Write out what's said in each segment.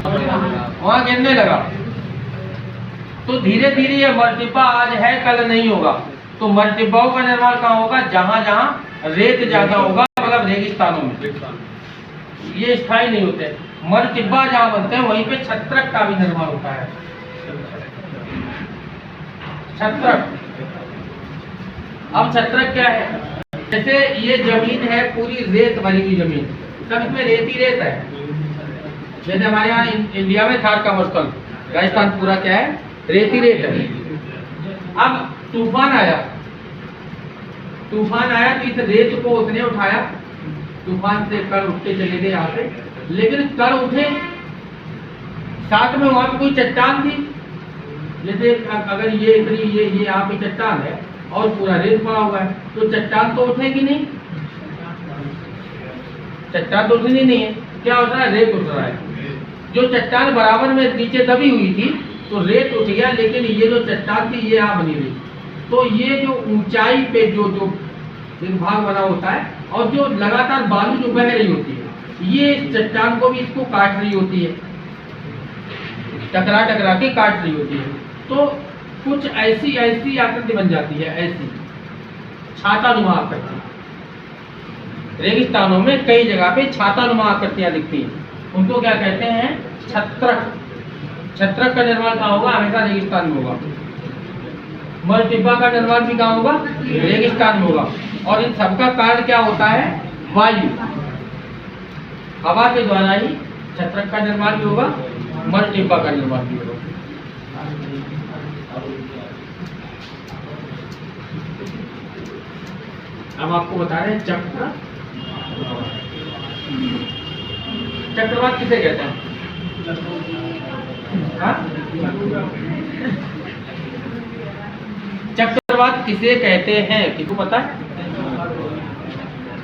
गिरा, वहाँ गिरने लगा। तो धीरे धीरे ये मलटिब्बा आज है कल नहीं होगा। तो मलटिब्बाओं का निर्माण कहाँ होगा? जहाँ जहाँ रेत ज्यादा होगा, मतलब रेगिस्तानों में। ये स्थायी नहीं होते। मलटिब्बा जहाँ बनते हैं वहीं पे छत्रक का भी निर्माण होता है। छत्रक, अब छत्रक क्या है? जैसे ये जमीन है पूरी रेत भरी हुई जमीन, सब इसमें रेत ही रेत है। जैसे हमारे यहाँ इंडिया में थार का मरुस्थल, राजस्थान पूरा क्या है? रेत ही रेत है। अब तूफान आया तो इस रेत को उसने उठाया, तूफान से कण उठते चले गए यहाँ से, लेकिन कण उठे साथ में वहां पे कोई चट्टान थी। जैसे अगर ये इतनी ये यहाँ पे चट्टान है और पूरा रेत पड़ा हुआ है, तो चट्टान तो उठेगी नहीं, चट्टान तो उठनी नहीं है। क्या होता है? रेत उठ रहा है। जो चट्टान बराबर में नीचे दबी हुई थी तो रेत उठ गया, लेकिन ये जो चट्टान थी ये यहाँ बनी रही। तो ये जो ऊंचाई पे जो भाग बना होता है और जो लगातार बालू जो बह रही होती है, ये चट्टान को भी इसको काट रही होती है, टकरा टकरा के काट रही होती है। तो कुछ ऐसी आकृति बन जाती है, ऐसी छातानुमा आकृति। रेगिस्तानों में कई जगह पे छातानुमा आकृतियां दिखती हैं, उनको क्या कहते हैं? छत्रक। छत्रक का निर्माण कहाँ होगा? हमेशा रेगिस्तान में होगा। मलटिब्बा का निर्माण भी कहाँ होगा? रेगिस्तान में होगा। और इन सबका कारण क्या होता है? वायु, हवा के द्वारा ही छत्रक का निर्माण भी होगा, मलटिब्बा का निर्माण भी होगा। अब आपको बता रहे हैं चक्रवात किसे कहते हैं? चक्रवात किसे कहते हैं? किसको पता है?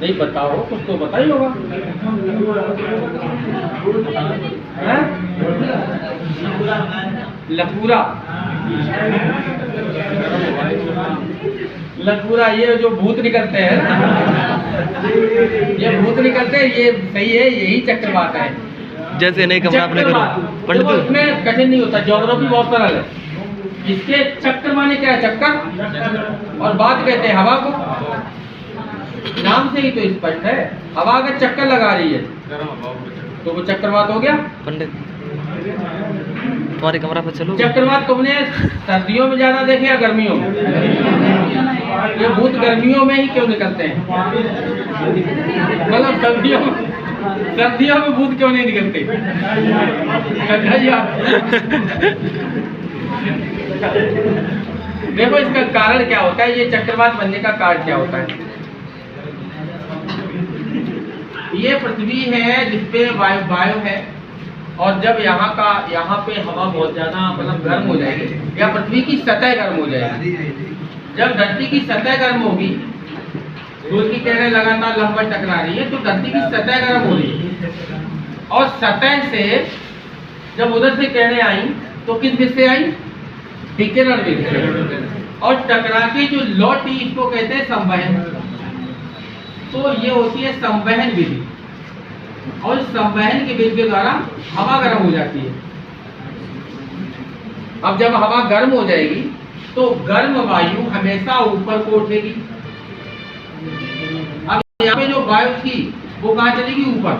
नहीं पता हो कुछ तो पता ही होगा। लखूरा, लखूरा, ये जो भूत निकलते हैं, ये भूत निकलते हैं, ये सही है, यही चक्रवात है। जैसे नहीं कमरा आपने करो पंडित, इसमें कठिन नहीं होता, ज्योग्राफी बहुत सरल है। इसके चक्र माने क्या है? चक्कर, और बात कहते हैं हवा को। नाम से ही तो स्पष्ट है, हवा अगर चक्कर लगा रही है तो वो चक्रवात हो गया। पंडित तुम्हारे कमरा पर चलो। चक्रवात तुमने सर्दियों में ज्यादा देखे या गर्मियों में? ये भूत गर्मियों में ही क्यों निकलते हैं? मतलब सर्दियों में भूत क्यों नहीं निकलते? देखो इसका कारण क्या होता है, ये चक्रवात बनने का कारण क्या होता है? ये पृथ्वी है जिसपे वायु है, और जब यहाँ पे हवा बहुत ज्यादा मतलब गर्म हो जाएगी या पृथ्वी की सतह गर्म हो जाएगी, जब धरती की सतह गर्म होगी, सूर्य की किरणें लगातार लंबवत टकरा रही है तो धरती की सतह गर्म हो रही है, और सतह से जब उधर से किरणें आई तो किस दिशा से आई? विकिरण विधि। और टकरा के जो लौटी, इसको कहते हैं संवहन। तो ये होती है संवहन विधि, और संवहन की विधि के द्वारा हवा गर्म हो जाती है। अब जब हवा गर्म हो जाएगी तो गर्म वायु हमेशा ऊपर को उठेगी। अब यहाँ पे जो वायु थी वो कहाँ चलेगी? ऊपर।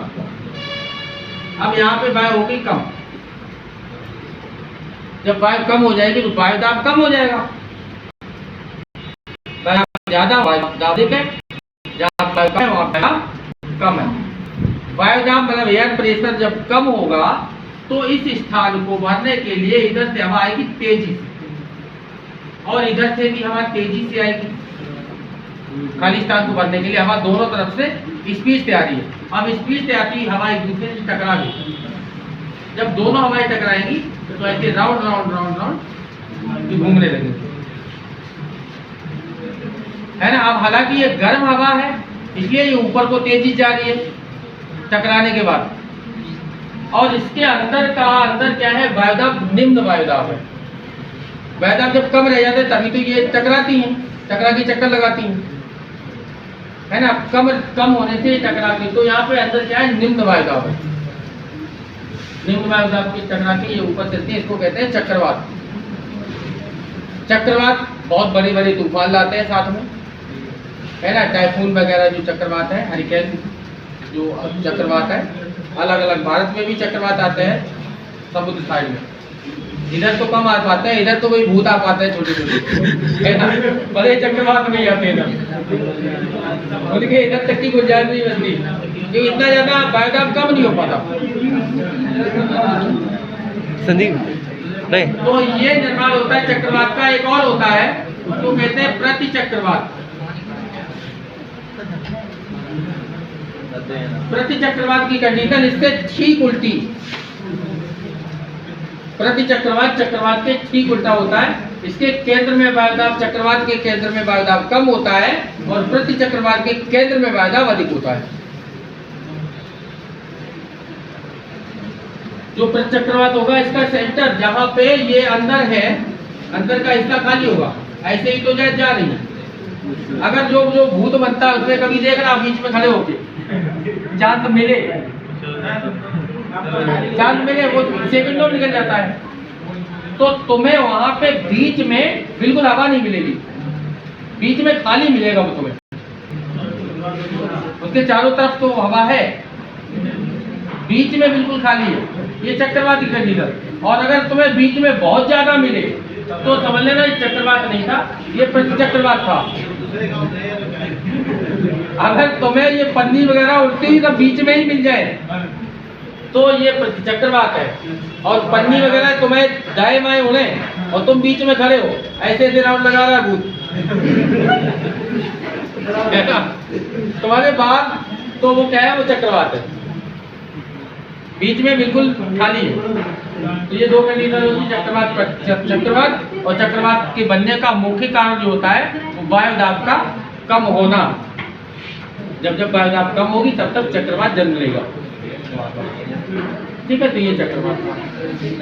अब यहाँ पे वायु होगी कम, जब वायु कम हो जाएगी तो वायु दाब कम हो जाएगा। ज्यादा वायु दाब है, जहाँ वायु कम है वहाँ कम है। वायु दाब मतलब एयर प्रेशर जब कम होगा तो इस स्थान को भरने के लिए इधर से हवा आएगी तेजी से, और इधर से भी हवा तेजी से आएगी। खाली स्थान को भरने के लिए हवा दोनों तरफ से स्पीड से आ रही है। अब स्पीड से आती हवा एक दूसरे से टकरा गई, जब दोनों हवाएं टकराएंगी तो ऐसे राउंड राउंड राउंड राउंड घूमने लगेंगे, है ना। अब हालांकि ये गर्म हवा है इसलिए ये ऊपर को तेजी जा रही है टकराने के बाद, और इसके अंदर क्या है? वायुदाब निम्न वायुदाब है। वायुदाब जब कम रह जाते तभी तो ये टकराती हैं, टकरा के चक्कर लगाती हैं, है ना। कम होने से टकराती, तो यहाँ पे अंदर क्या है? निम्न वायुदाब है। निम्न वायुदाब की टकरा के ये ऊपर चलती है, इसको कहते हैं चक्रवात। चक्रवात बहुत बड़े बड़े तूफान लाते हैं साथ में, है ना। टाइफून वगैरह जो चक्रवात है, हरिकेन जो चक्रवात है, अलग अलग भारत में भी चक्रवात आते हैं समुद्र साइड में। इधर तो कम आ पाते हैं, इधर तो वही भूत आ पाते हैं छोटे छोटे, है ना। बड़े चक्रवात नहीं आते इधर, उनके इधर तक की गुंजाइश नहीं बनती, क्योंकि इतना ज्यादा वायुदाब कम नहीं हो पाता। संदीप नहीं, तो ये निर्माण होता है चक्रवात का। एक और होता है, उसको कहते हैं प्रति चक्रवात। प्रति चक्रवात की कंडीशन इससे ठीक उल्टी। प्रति चक्रवात चक्रवात के ठीक उल्टा होता है। इसके केंद्र में वायुदाब, चक्रवात के केंद्र में वायुदाब कम होता है और प्रति चक्रवात के केंद्र में वायुदाब अधिक होता है। जो प्रति चक्रवात होगा, इसका सेंटर जहां पे ये अंदर है, अंदर का हिस्सा खाली होगा, ऐसे ही तो जा रही है। अगर जो भूत बनता है उसमें कभी देख रहा बीच में खड़े होके, चांद मिले, वो सेकंडों में निकल जाता है। तो तुम्हें वहां पे बीच में बिल्कुल हवा नहीं मिलेगी, बीच में खाली मिलेगा वो तुम्हें। उसके चारों तरफ तो हवा है, बीच में बिल्कुल खाली है। ये चक्रवात की कंडीशन। और अगर तुम्हें बीच में बहुत ज्यादा मिले तो समझ लेना ये चक्रवात नहीं था, ये प्रति चक्रवात था। अगर तुम्हें ये पन्नी वगैरह उड़ती ही तो बीच में ही मिल जाए तो ये प्रति चक्रवात है। और पन्नी वगैरह तुम्हें दाएं बाएं उड़े और तुम बीच में खड़े हो, ऐसे राउंड लगा रहा है भूत, है ना, तुम्हारे बाद, तो वो क्या है, वो चक्रवात है। बीच में बिल्कुल खाली है। तो ये दो कंडीशन होती है, चक्रवात और चक्रवात के बनने का मुख्य कारण जो होता है वो वायुदाब का कम होना। जब वायुदाब कम होगी तब चक्रवात जन्म लेगा। ठीक है, तो ये चक्रवात।